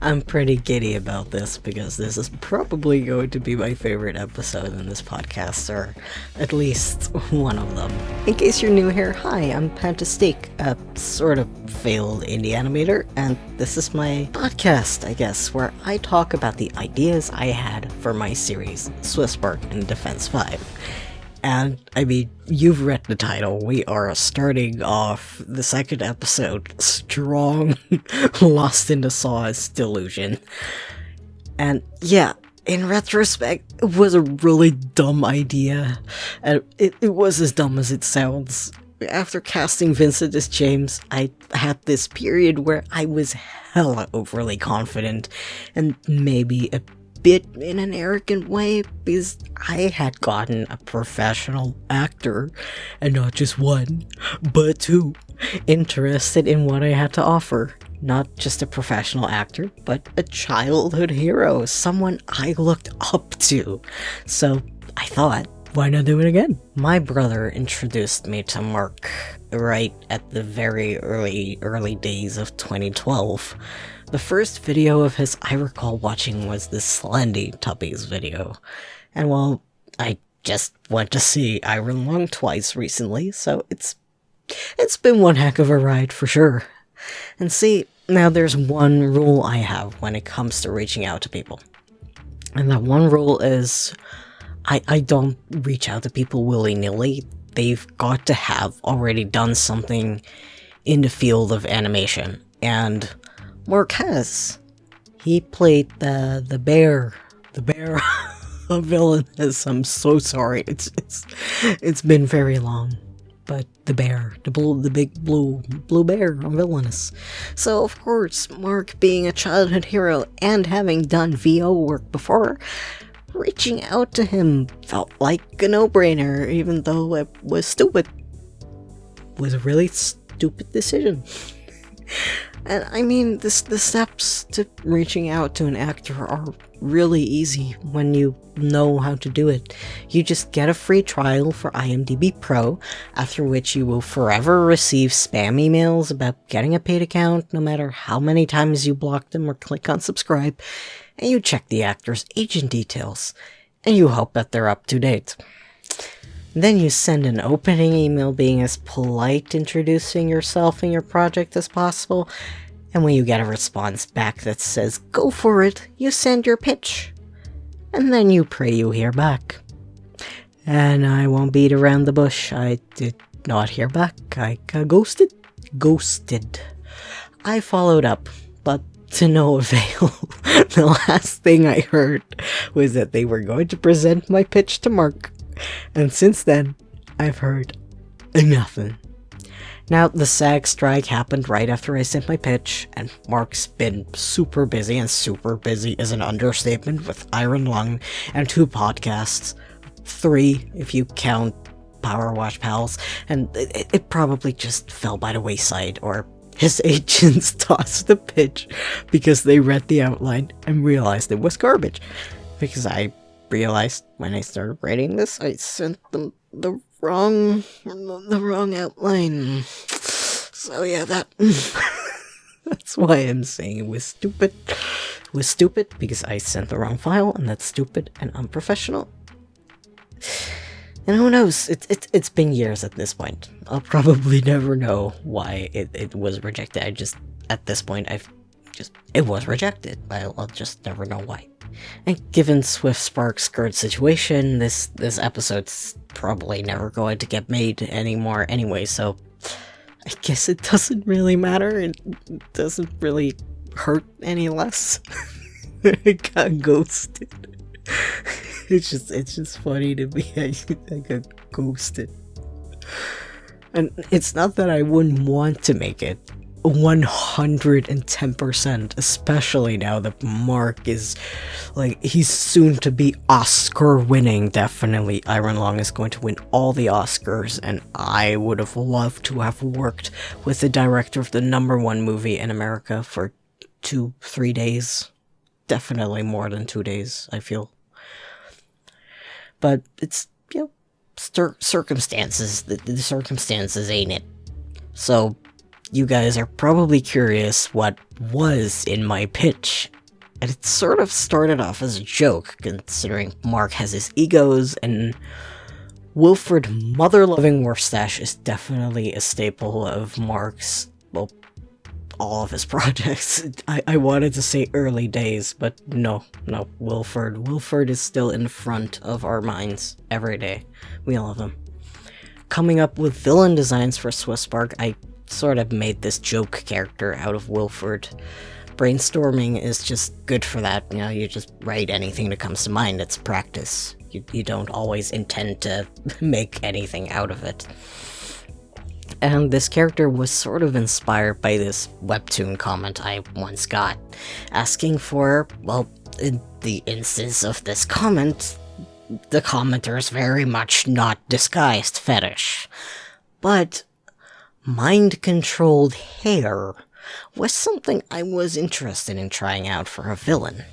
I'm pretty giddy about this because this is probably going to be my favorite episode in this podcast, or at least one of them. In case you're new here, hi, I'm Pan-tas-teek, a sort of failed indie animator, and this is my podcast, I guess, where I talk about the ideas I had for my series, Swisspark and Defense 5. And, I mean, you've read the title. We are starting off the second episode strong, lost in the sauce delusion. And, yeah, in retrospect, it was a really dumb idea. And it was as dumb as it sounds. After casting Vincent as James, I had this period where I was hella overly confident, and maybe a bit in an arrogant way, because I had gotten a professional actor, and not just one, but two, interested in what I had to offer. Not just a professional actor, but a childhood hero, someone I looked up to. So I thought, why not do it again? My brother introduced me to Mark right at the very early days of 2012. The first video of his I recall watching was the Slendy Tuppies video. And well, I just went to see Iron Lung twice recently, so it's been one heck of a ride for sure. And see, now there's one rule I have when it comes to reaching out to people. And that one rule is I don't reach out to people willy-nilly. They've got to have already done something in the field of animation. And Mark has. He played the bear of Villainous. I'm so sorry. It's been very long. But the bear, the big blue bear of Villainous. So of course, Mark being a childhood hero and having done VO work before, reaching out to him felt like a no-brainer, even though it was stupid. It was a really stupid decision. And I mean, the steps to reaching out to an actor are really easy when you know how to do it. You just get a free trial for IMDb Pro, after which you will forever receive spam emails about getting a paid account, no matter how many times you block them or click on subscribe, and you check the actor's agent details, and you hope that they're up to date. Then you send an opening email being as polite introducing yourself and your project as possible, and when you get a response back that says, go for it, you send your pitch. And then you pray you hear back. And I won't beat around the bush, I did not hear back. I got ghosted. I followed up, but to no avail. The last thing I heard was that they were going to present my pitch to Mark. And since then, I've heard nothing. Now, the SAG strike happened right after I sent my pitch, and Mark's been super busy, and super busy is an understatement, with Iron Lung and 2 podcasts. 3, if you count Power Wash Pals, and it probably just fell by the wayside, or his agents tossed the pitch because they read the outline and realized it was garbage. Because I realized when I started writing this, I sent them the wrong outline. So yeah, that's why I'm saying it was stupid. It was stupid because I sent the wrong file, and that's stupid and unprofessional. And who knows? It's been years at this point. I'll probably never know why it was rejected. At this point, it was rejected. I'll just never know why. And given Swisspark's current situation, this episode's probably never going to get made anymore anyway, so I guess it doesn't really matter. It doesn't really hurt any less. I got ghosted. It's just funny to me. I got ghosted. And it's not that I wouldn't want to make it 110%, especially now that Mark is, he's soon to be Oscar winning. Definitely Iron Lung is going to win all the Oscars, and I would have loved to have worked with the director of the #1 movie in America for 2-3 days. Definitely more than 2 days, I feel. But it's, circumstances. The circumstances ain't it. So you guys are probably curious what was in my pitch. And it sort of started off as a joke, considering Mark has his egos, and Wilford mother-loving Warfstache is definitely a staple of Mark's, well, all of his projects. I wanted to say early days, but no, Wilford. Wilford is still in front of our minds every day. We love him. Coming up with villain designs for Swiss Spark, I sort of made this joke character out of Wilford. Brainstorming is just good for that, you know, you just write anything that comes to mind. It's practice. You don't always intend to make anything out of it. And this character was sort of inspired by this webtoon comment I once got, asking for, well, in the instance of this comment, the commenter's very much not disguised fetish. But mind-controlled hair was something I was interested in trying out for a villain.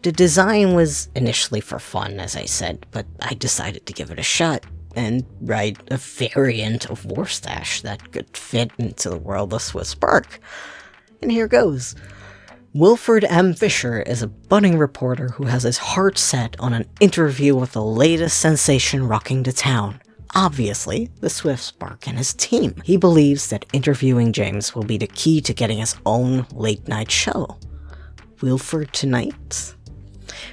The design was initially for fun, as I said, but I decided to give it a shot and write a variant of Warfstache that could fit into the world of Swiss Spark. And here goes. Wilford M. Fisher is a budding reporter who has his heart set on an interview with the latest sensation rocking the town. Obviously, the Swiss Spark and his team. He believes that interviewing James will be the key to getting his own late-night show. Wilford tonight?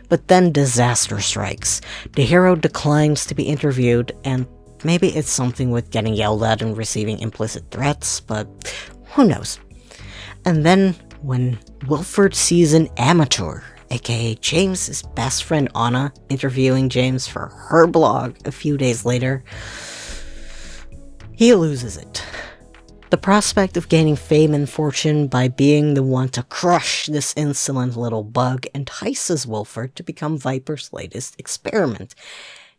But then disaster strikes. The hero declines to be interviewed, and maybe it's something with getting yelled at and receiving implicit threats, but who knows. And then, when Wilford sees an amateur, aka James's best friend Anna, interviewing James for her blog a few days later, he loses it. The prospect of gaining fame and fortune by being the one to crush this insolent little bug entices Wilford to become Viper's latest experiment.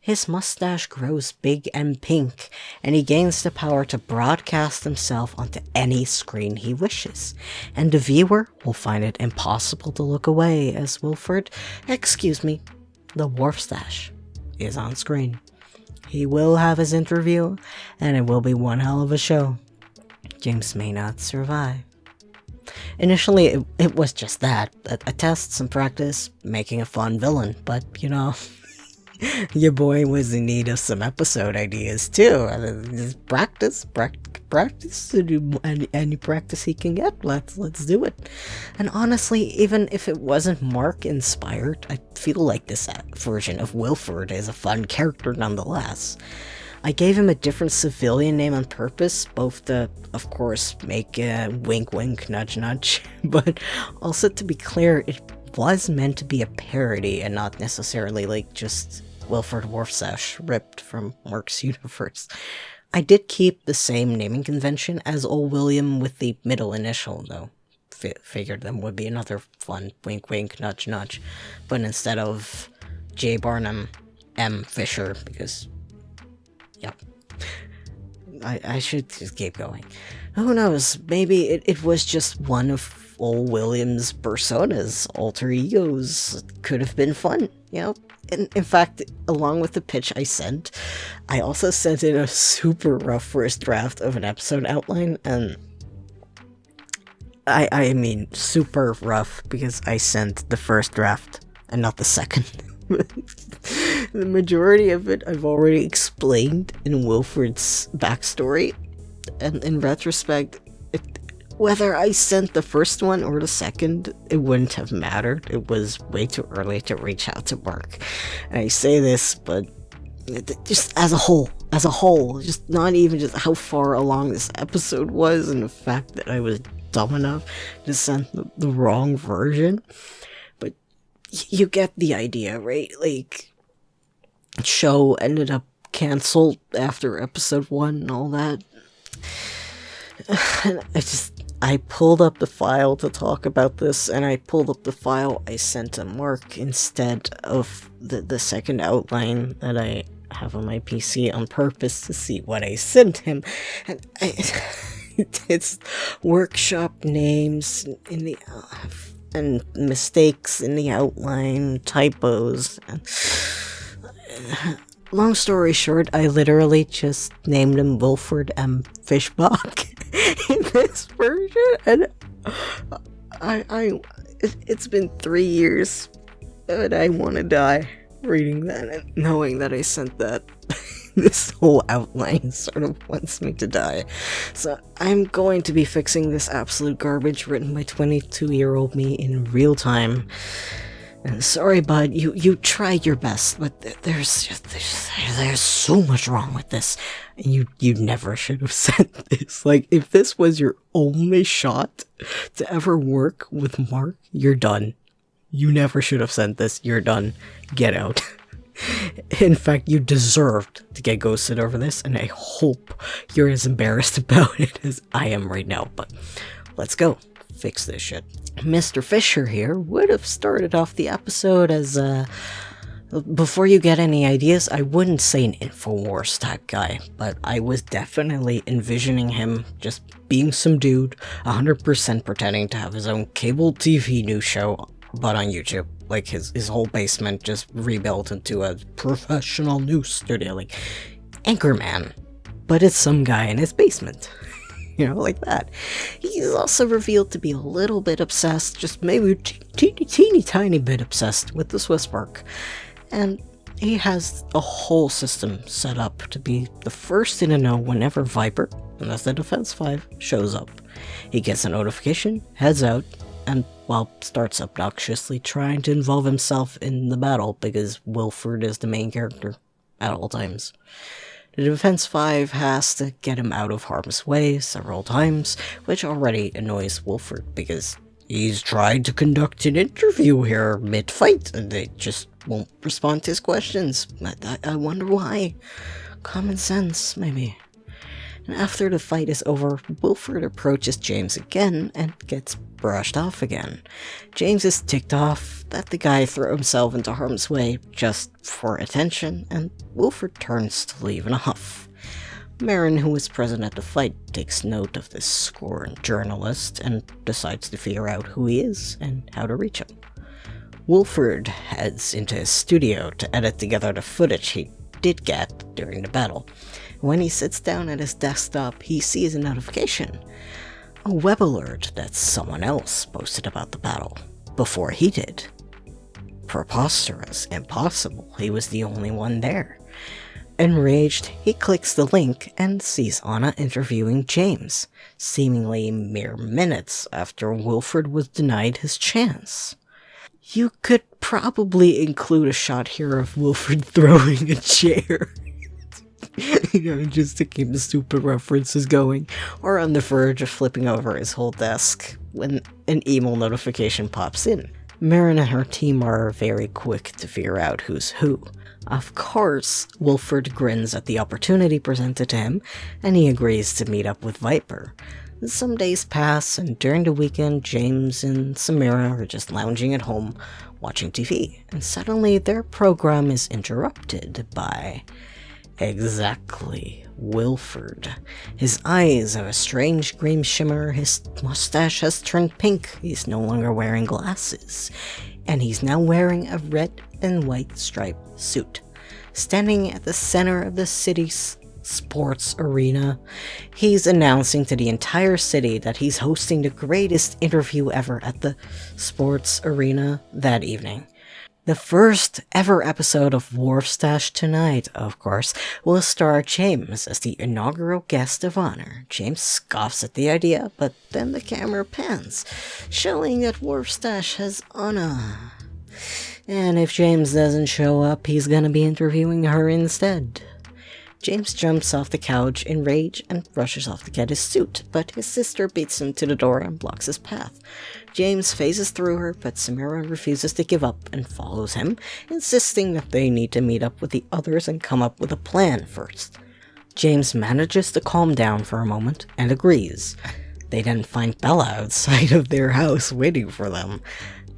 His mustache grows big and pink, and he gains the power to broadcast himself onto any screen he wishes. And the viewer will find it impossible to look away as Wilford, the Warfstache, is on screen. He will have his interview, and it will be one hell of a show. James may not survive. Initially, it was just that, a test, some practice, making a fun villain, but, you know, your boy was in need of some episode ideas, too. Just practice, any practice he can get, let's do it. And honestly, even if it wasn't Mark-inspired, I feel like this version of Wilford is a fun character nonetheless. I gave him a different civilian name on purpose, both to, of course, make a wink wink, nudge nudge, but also to be clear, it was meant to be a parody and not necessarily like just Wilford Warfstache ripped from Mark's universe. I did keep the same naming convention as Old William with the middle initial, though. Figured them would be another fun wink wink, nudge nudge, but instead of J. Barnum, M. Fisher, because yep. I should just keep going. Who knows, maybe it was just one of Old William's personas, alter egos. Could have been fun, you know? In fact, along with the pitch I sent, I also sent in a super rough first draft of an episode outline, and I mean super rough because I sent the first draft and not the second. The majority of it I've already explained in Wilford's backstory, and in retrospect, whether I sent the first one or the second, it wouldn't have mattered. It was way too early to reach out to Mark. And I say this, but just as a whole, just not even just how far along this episode was, and the fact that I was dumb enough to send the wrong version. But you get the idea, right? Like, show ended up canceled after episode 1 and all that. And I pulled up the file to talk about this, and I pulled up the file I sent to Mark instead of the second outline that I have on my PC on purpose to see what I sent him. And it's workshop names in the and mistakes in the outline, typos. Long story short, I literally just named him Wilford M. Fishbach this version, and it's been 3 years, and I want to die reading that and knowing that I sent that. This whole outline sort of wants me to die. So I'm going to be fixing this absolute garbage written by 22-year-old me in real time. And sorry, bud, you tried your best, but there's so much wrong with this. And you never should have sent this. Like, if this was your only shot to ever work with Mark, you're done. You never should have sent this. You're done. Get out. In fact, you deserved to get ghosted over this, and I hope you're as embarrassed about it as I am right now, but let's go. Fix this shit. Mr. Fisher here would have started off the episode as, before you get any ideas, I wouldn't say an InfoWars type guy, but I was definitely envisioning him just being some dude, 100% pretending to have his own cable TV news show, but on YouTube. Like, his whole basement just rebuilt into a professional news studio, like Anchorman. But it's some guy in his basement. You know, like that. He's also revealed to be a little bit obsessed, just maybe teeny tiny bit obsessed with the Swiss work. And he has a whole system set up to be the first thing to know whenever Viper, and that's the Defense 5, shows up. He gets a notification, heads out, and, well, starts obnoxiously trying to involve himself in the battle because Wilford is the main character at all times. The Defense 5 has to get him out of harm's way several times, which already annoys Wilford because he's tried to conduct an interview here mid-fight and they just won't respond to his questions. I wonder why. Common sense, maybe. And after the fight is over, Wilford approaches James again and gets brushed off again. James is ticked off that the guy threw himself into harm's way just for attention, and Wilford turns to leave in a huff. Marin, who was present at the fight, takes note of this scorned journalist and decides to figure out who he is and how to reach him. Wilford heads into his studio to edit together the footage he did get during the battle. When he sits down at his desktop, he sees a notification. A web alert that someone else posted about the battle, before he did. Preposterous, impossible, he was the only one there. Enraged, he clicks the link and sees Anna interviewing James, seemingly mere minutes after Wilford was denied his chance. You could probably include a shot here of Wilford throwing a chair. You know, just to keep the stupid references going, or on the verge of flipping over his whole desk when an email notification pops in. Marin and her team are very quick to figure out who's who. Of course, Wilford grins at the opportunity presented to him, and he agrees to meet up with Viper. Some days pass, and during the weekend, James and Samira are just lounging at home, watching TV, and suddenly their program is interrupted by... exactly, Wilford. His eyes have a strange green shimmer, his mustache has turned pink, he's no longer wearing glasses, and he's now wearing a red and white striped suit. Standing at the center of the city's sports arena, he's announcing to the entire city that he's hosting the greatest interview ever at the sports arena that evening. The first ever episode of Warfstache Tonight, of course, will star James as the inaugural guest of honor. James scoffs at the idea, but then the camera pans, showing that Warfstache has Anna. And if James doesn't show up, he's gonna be interviewing her instead. James jumps off the couch in rage and rushes off to get his suit, but his sister beats him to the door and blocks his path. James phases through her, but Samira refuses to give up and follows him, insisting that they need to meet up with the others and come up with a plan first. James manages to calm down for a moment and agrees. They then find Bella outside of their house waiting for them.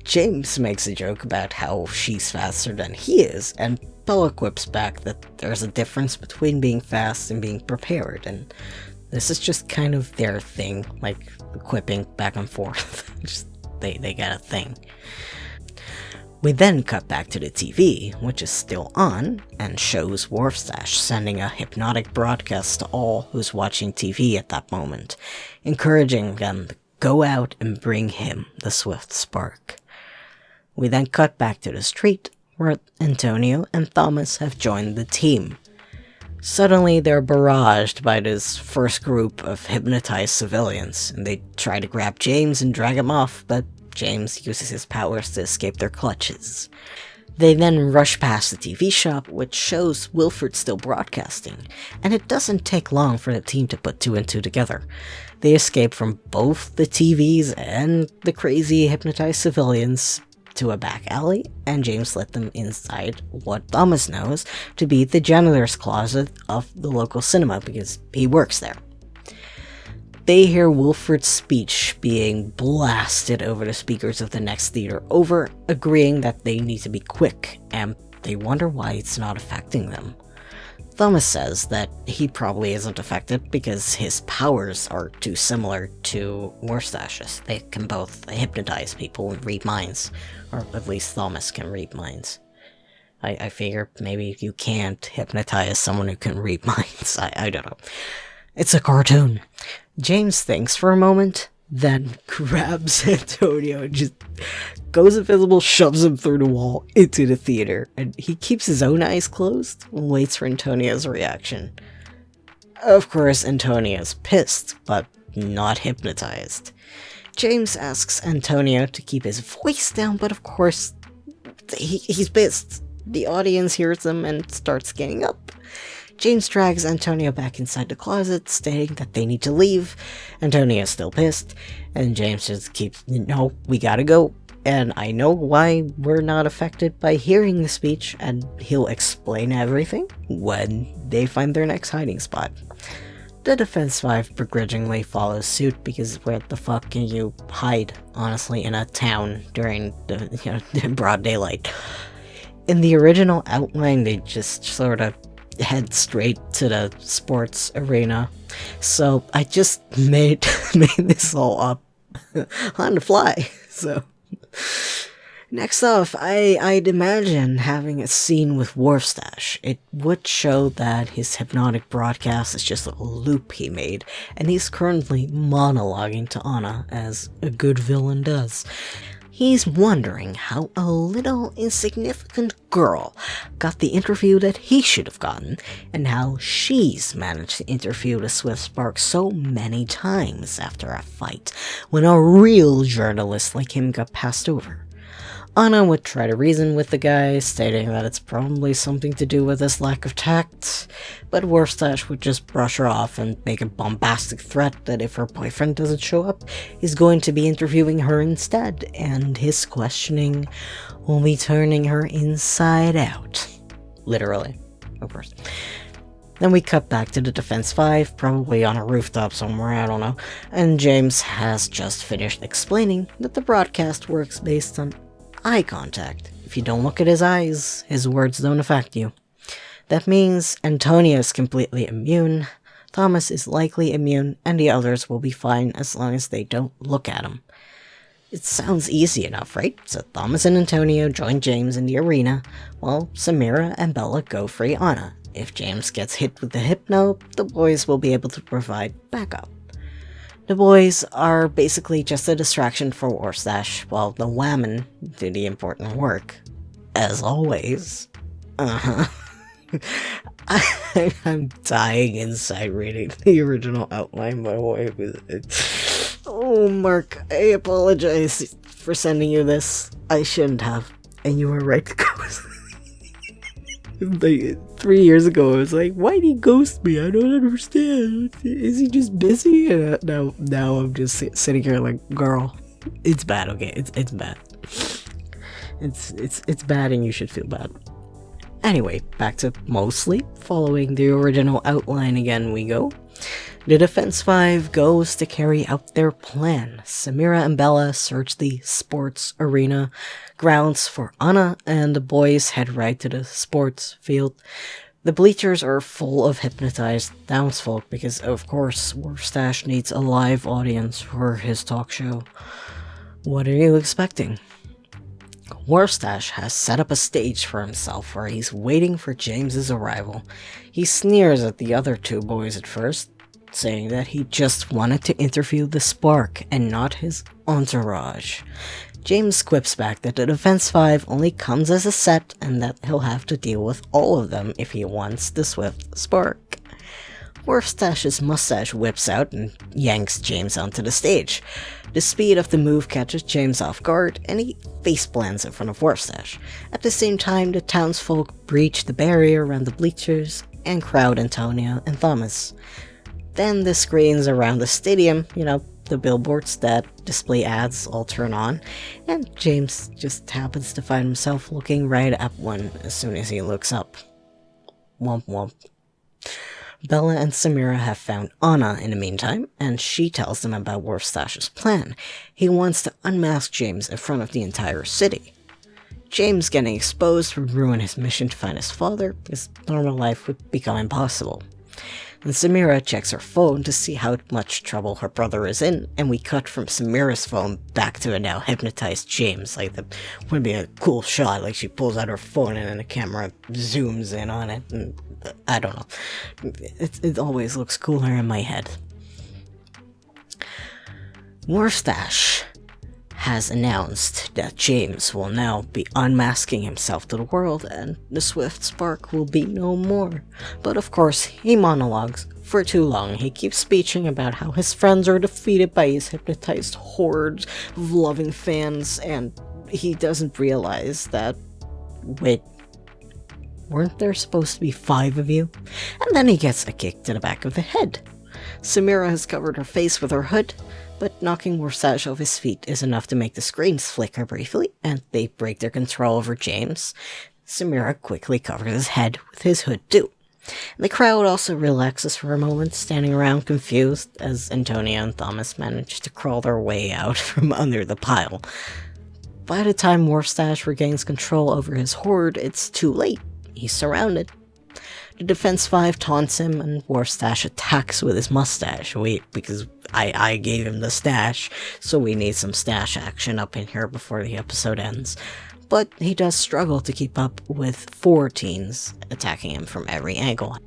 James makes a joke about how she's faster than he is, and Bella quips back that there's a difference between being fast and being prepared, and this is just kind of their thing, like quipping back and forth. Just they got a thing. We then cut back to the TV, which is still on, and shows Warfstache sending a hypnotic broadcast to all who's watching TV at that moment, encouraging them to go out and bring him the swift spark. We then cut back to the street, where Antonio and Thomas have joined the team. Suddenly, they're barraged by this first group of hypnotized civilians, and they try to grab James and drag him off, but James uses his powers to escape their clutches. They then rush past the TV shop, which shows Wilford still broadcasting, and it doesn't take long for the team to put two and two together. They escape from both the TVs and the crazy hypnotized civilians to a back alley, and James let them inside what Thomas knows to be the janitor's closet of the local cinema because he works there. They hear Wilford's speech being blasted over the speakers of the next theater over, agreeing that they need to be quick, and they wonder why it's not affecting them. Thomas says that he probably isn't affected because his powers are too similar to Warfstache's. They can both hypnotize people and read minds, or at least Thomas can read minds. I figure maybe you can't hypnotize someone who can read minds. I don't know. It's a cartoon. James thinks for a moment, then grabs Antonio and just goes invisible, shoves him through the wall into the theater, and he keeps his own eyes closed and waits for Antonio's reaction. Of course, Antonio's pissed, but not hypnotized. James asks Antonio to keep his voice down, but of course, he's pissed. The audience hears them and starts getting up. James drags Antonio back inside the closet, stating that they need to leave. Antonio's still pissed, and James just keeps, no, we gotta go. And I know why we're not affected by hearing the speech, and he'll explain everything when they find their next hiding spot. The Defense 5 begrudgingly follows suit because where the fuck can you hide, honestly, in a town during the broad daylight? In the original outline, they just sort of head straight to the sports arena. So I just made this all up on the fly. So next off, I'd imagine having a scene with Warfstache. It would show that his hypnotic broadcast is just a loop he made, and he's currently monologuing to Anna, as a good villain does. He's wondering how a little insignificant girl got the interview that he should have gotten, and how she's managed to interview the Swift Spark so many times after a fight, when a real journalist like him got passed over. Anna would try to reason with the guy, stating that it's probably something to do with his lack of tact, but Warfstache would just brush her off and make a bombastic threat that if her boyfriend doesn't show up, he's going to be interviewing her instead, and his questioning will be turning her inside out. Literally, of course. Then we cut back to the Defense 5, probably on a rooftop somewhere, I don't know, and James has just finished explaining that the broadcast works based on eye contact. If you don't look at his eyes, his words don't affect you. That means Antonio is completely immune, Thomas is likely immune, and the others will be fine as long as they don't look at him. It sounds easy enough, right? So Thomas and Antonio join James in the arena, while Samira and Bella go free Anna. If James gets hit with the hypno, the boys will be able to provide backup. The boys are basically just a distraction for Warfstache, while the women do the important work. As always. I'm dying inside reading the original outline, by the way. Oh, Mark, I apologize for sending you this. I shouldn't have. And you were right to ghost me. 3 years ago, I was like, why'd he ghost me? I don't understand. Is he just busy? And now I'm just sitting here like, girl, it's bad, okay? It's bad. It's bad and you should feel bad. Anyway, back to mostly following the original outline again we go. The Defense 5 goes to carry out their plan. Samira and Bella search the sports arena grounds for Anna, and the boys head right to the sports field. The bleachers are full of hypnotized townsfolk because, of course, Warfstache needs a live audience for his talk show. What are you expecting? Warfstache has set up a stage for himself where he's waiting for James's arrival. He sneers at the other two boys at first, saying that he just wanted to interview the Spark and not his entourage. James quips back that the Defense 5 only comes as a set and that he'll have to deal with all of them if he wants the Swift Spark. Warfstache's mustache whips out and yanks James onto the stage. The speed of the move catches James off guard, and he faceplants in front of Warfstache. At the same time, the townsfolk breach the barrier around the bleachers and crowd Antonio and Thomas. Then the screens around the stadium, the billboards that display ads, all turn on, and James just happens to find himself looking right at one as soon as he looks up. Womp womp. Bella and Samira have found Anna in the meantime, and she tells them about Warfstache's plan. He wants to unmask James in front of the entire city. James getting exposed would ruin his mission to find his father, because normal life would become impossible. And Samira checks her phone to see how much trouble her brother is in, and we cut from Samira's phone back to a now hypnotized James. That would be a cool shot, she pulls out her phone and then the camera zooms in on it, and I don't know. It always looks cooler in my head. Warfstache has announced that James will now be unmasking himself to the world and the Swift Spark will be no more. But of course, he monologues for too long. He keeps speeching about how his friends are defeated by his hypnotized horde of loving fans, and he doesn't realize that, wait, weren't there supposed to be 5 of you? And then he gets a kick to the back of the head. Samira has covered her face with her hood, but knocking Warfstache off his feet is enough to make the screens flicker briefly, and they break their control over James. Samira quickly covers his head with his hood too. The crowd also relaxes for a moment, standing around confused, as Antonio and Thomas manage to crawl their way out from under the pile. By the time Warfstache regains control over his horde, it's too late. He's surrounded. The Defense 5 taunts him, and Warfstache attacks with his mustache. Wait, because I gave him the stash, so we need some stash action up in here before the episode ends. But he does struggle to keep up with 4 teens attacking him from every angle.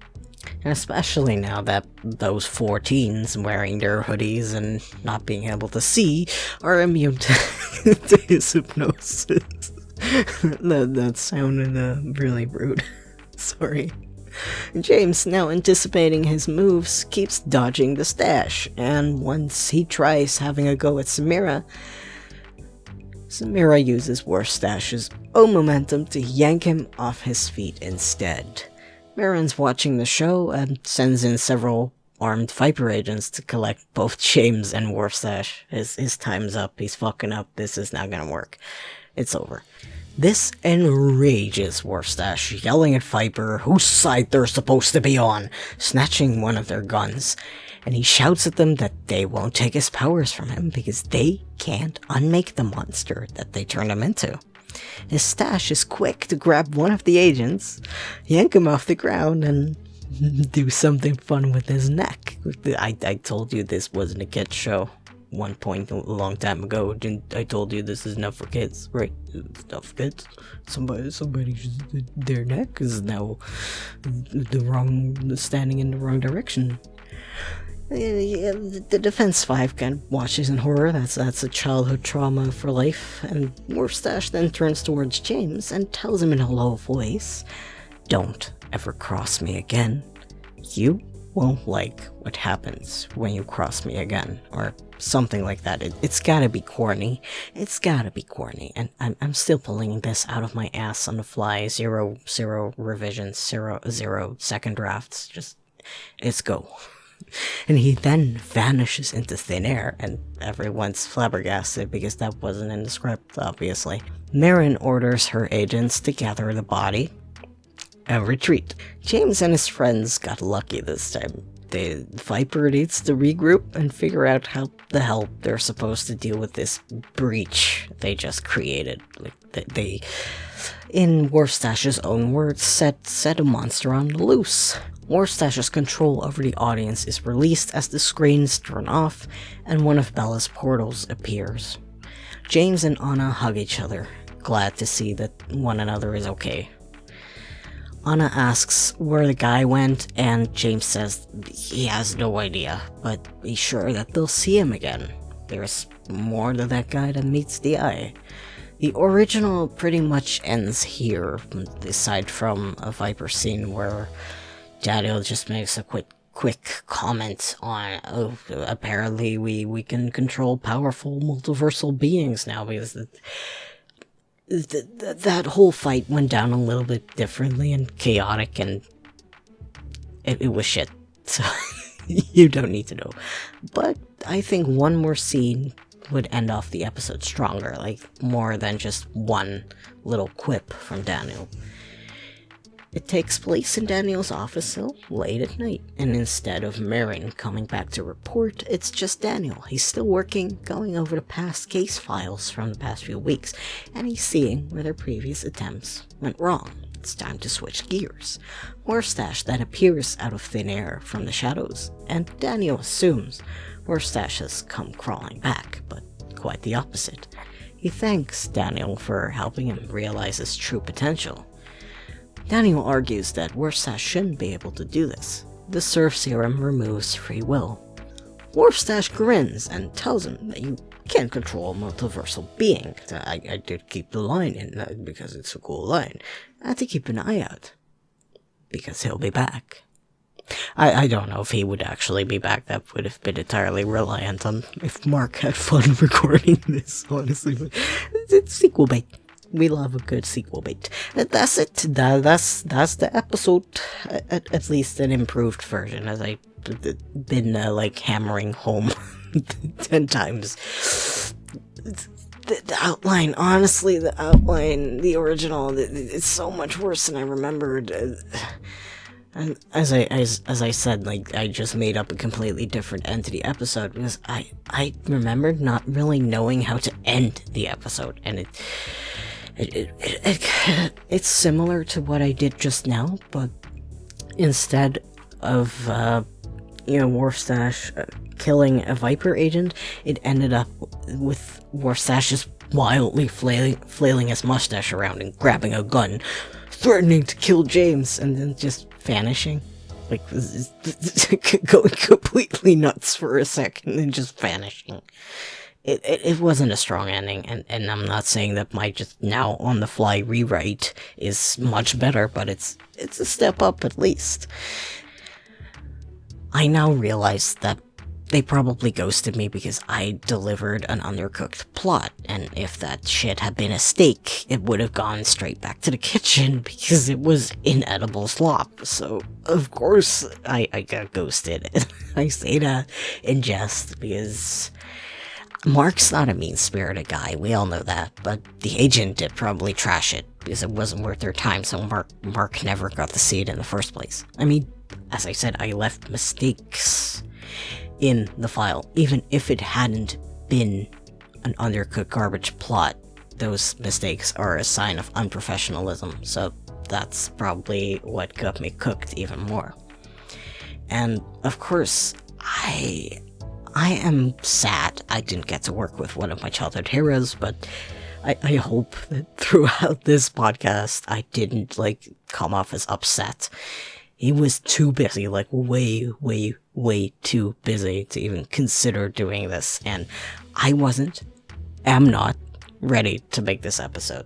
And especially now that those 4 teens wearing their hoodies and not being able to see are immune to his hypnosis. that sounded really rude. Sorry. James, now anticipating his moves, keeps dodging the stash, and once he tries having a go at Samira uses Warfstache's own momentum to yank him off his feet instead. Marin's watching the show and sends in several armed Viper agents to collect both James and Warfstache. His time's up, he's fucking up, this is not gonna work. It's over. This enrages Warfstache, yelling at Viper whose side they're supposed to be on, snatching one of their guns, and he shouts at them that they won't take his powers from him because they can't unmake the monster that they turned him into. His stash is quick to grab one of the agents, yank him off the ground, and do something fun with his neck. I told you this wasn't a kid's show. One point a long time ago, I told you this is not for kids, right? It's not for kids. Their neck is now standing in the wrong direction. The Defense 5 kind of watches in horror. That's a childhood trauma for life. And Warfstache then turns towards James and tells him in a low voice, "Don't ever cross me again. You won't like what happens when you cross me again," or something like that. It's gotta be corny. And I'm still pulling this out of my ass on the fly. Zero revisions, zero second drafts. Just, let's go. And he then vanishes into thin air, and everyone's flabbergasted because that wasn't in the script, obviously. Marin orders her agents to gather the body and retreat. James and his friends got lucky this time. The Viper needs to regroup and figure out how the hell they're supposed to deal with this breach they just created. They, in Warfstache's own words, set a monster on the loose. Warfstache's control over the audience is released as the screens turn off and one of Bella's portals appears. James and Anna hug each other, glad to see that one another is okay. Anna asks where the guy went, and James says he has no idea, but he's sure that they'll see him again. There's more to that guy than meets the eye. The original pretty much ends here, aside from a Viper scene where Daniel just makes a quick comment on, oh, apparently we can control powerful multiversal beings now, because that whole fight went down a little bit differently and chaotic, and it was shit, so you don't need to know. But I think one more scene would end off the episode stronger, like more than just one little quip from Daniel. It takes place in Daniel's office cell late at night, and instead of Marin coming back to report, it's just Daniel. He's still working, going over the past case files from the past few weeks, and he's seeing where their previous attempts went wrong. It's time to switch gears. Warfstache then appears out of thin air from the shadows, and Daniel assumes Warfstache has come crawling back, but quite the opposite. He thanks Daniel for helping him realize his true potential. Daniel argues that Warfstache shouldn't be able to do this. The Surf Serum removes free will. Warfstache grins and tells him that you can't control a multiversal being. I did keep the line in because it's a cool line. I had to keep an eye out, because he'll be back. I don't know if he would actually be back. That would have been entirely reliant on if Mark had fun recording this, honestly. But it's sequel bait. We love a good sequel bait. That's it. That's the episode. At least an improved version, as I've been like hammering home 10 times. The outline, honestly, the original, it's so much worse than I remembered. And as I said, like, I just made up a completely different end to the episode, because I remembered not really knowing how to end the episode, and it's similar to what I did just now, but instead of Warfstache killing a Viper agent, it ended up with Warfstache just wildly flailing his mustache around and grabbing a gun, threatening to kill James, and then just vanishing. Like, going completely nuts for a second and just vanishing. It wasn't a strong ending, and I'm not saying that my just now on the fly rewrite is much better, but it's a step up at least. I now realize that they probably ghosted me because I delivered an undercooked plot, and if that shit had been a steak, it would have gone straight back to the kitchen because it was inedible slop. So, of course, I got ghosted. I say that in jest because Mark's not a mean-spirited guy, we all know that, but the agent did probably trash it because it wasn't worth their time, so Mark never got to see it in the first place. I mean, as I said, I left mistakes in the file. Even if it hadn't been an undercooked garbage plot, those mistakes are a sign of unprofessionalism, so that's probably what got me cooked even more. And, of course, I am sad I didn't get to work with one of my childhood heroes, but I hope that throughout this podcast I didn't, come off as upset. He was too busy, way too busy to even consider doing this, and I am not ready to make this episode.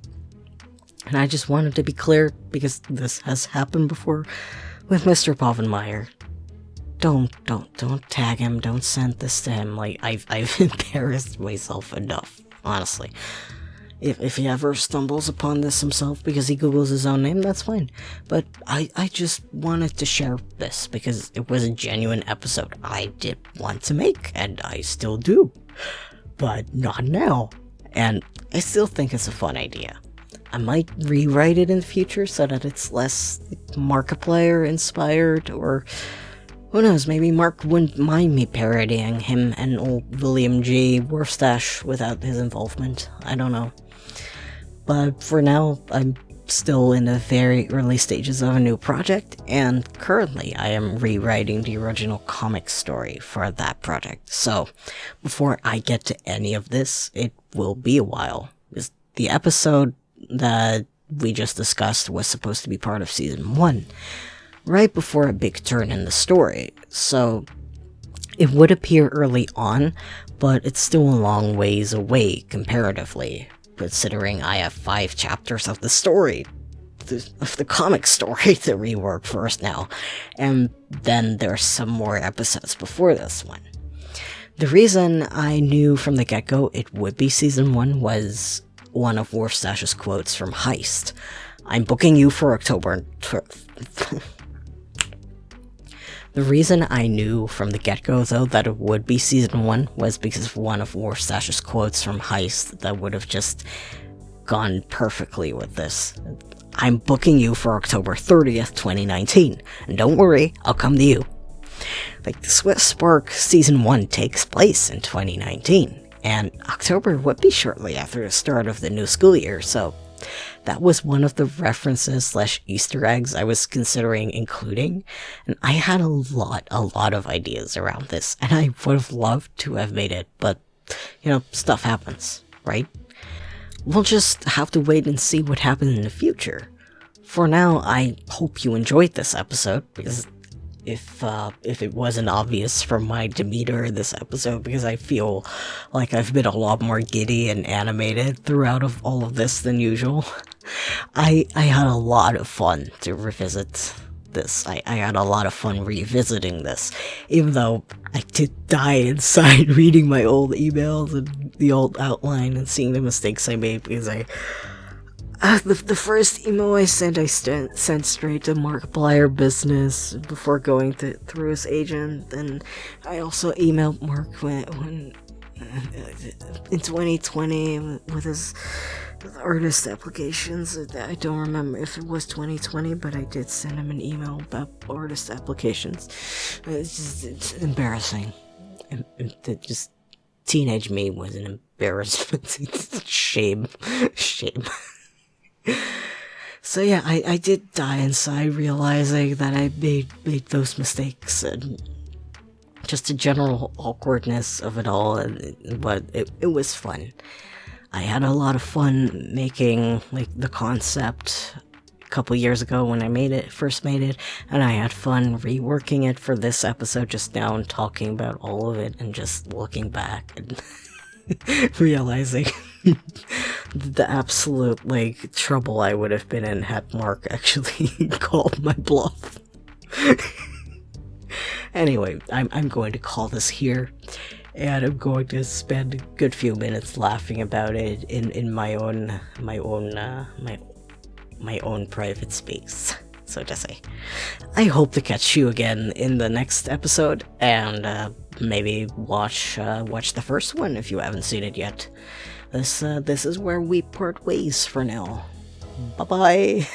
And I just wanted to be clear, because this has happened before with Mr. Povenmire. Don't tag him, don't send this to him. I've embarrassed myself enough, honestly. If he ever stumbles upon this himself because he Googles his own name, that's fine. But I just wanted to share this because it was a genuine episode I did want to make, and I still do. But not now. And I still think it's a fun idea. I might rewrite it in the future so that it's less Markiplier inspired, or who knows, maybe Mark wouldn't mind me parodying him and old William J. Warfstache without his involvement. I don't know. But for now, I'm still in the very early stages of a new project, and currently I am rewriting the original comic story for that project. So, before I get to any of this, it will be a while, because the episode that we just discussed was supposed to be part of Season 1, right before a big turn in the story, so it would appear early on, but it's still a long ways away comparatively, considering I have 5 chapters of the story, of the comic story to rework first now, and then there's some more episodes before this one. The reason I knew from the get-go it would be Season 1 was one of Warfstache's quotes from Heist. "I'm booking you for October..." The reason I knew from the get-go, though, that it would be Season 1 was because of one of Warfstache's quotes from Heist that would have just gone perfectly with this. "I'm booking you for October 30th, 2019, and don't worry, I'll come to you." Like, the Swift Spark Season 1 takes place in 2019, and October would be shortly after the start of the new school year, so that was one of the references / Easter eggs I was considering including, and I had a lot of ideas around this, and I would have loved to have made it, but, stuff happens, right? We'll just have to wait and see what happens in the future. For now, I hope you enjoyed this episode, because if it wasn't obvious from my demeanor in this episode, because I feel like I've been a lot more giddy and animated throughout of all of this than usual. I had a lot of fun to revisit this. I had a lot of fun revisiting this, even though I did die inside reading my old emails and the old outline and seeing the mistakes I made, because the first email I sent straight to Markiplier business before going through his agent, and I also emailed Mark when in 2020 with his artist applications. I don't remember if it was 2020, but I did send him an email about artist applications. It's embarrassing. Just teenage me was an embarrassment. Shame. So yeah, I did die inside realizing that I made those mistakes, and just the general awkwardness of it all, but it was fun. I had a lot of fun making the concept a couple years ago when I first made it, and I had fun reworking it for this episode just now and talking about all of it and just looking back and realizing the absolute trouble I would have been in had Mark actually called my bluff. Anyway, I'm going to call this here, and I'm going to spend a good few minutes laughing about it in my own private space, so to say. I hope to catch you again in the next episode, and maybe watch the first one if you haven't seen it yet. This is where we part ways for now. Bye bye.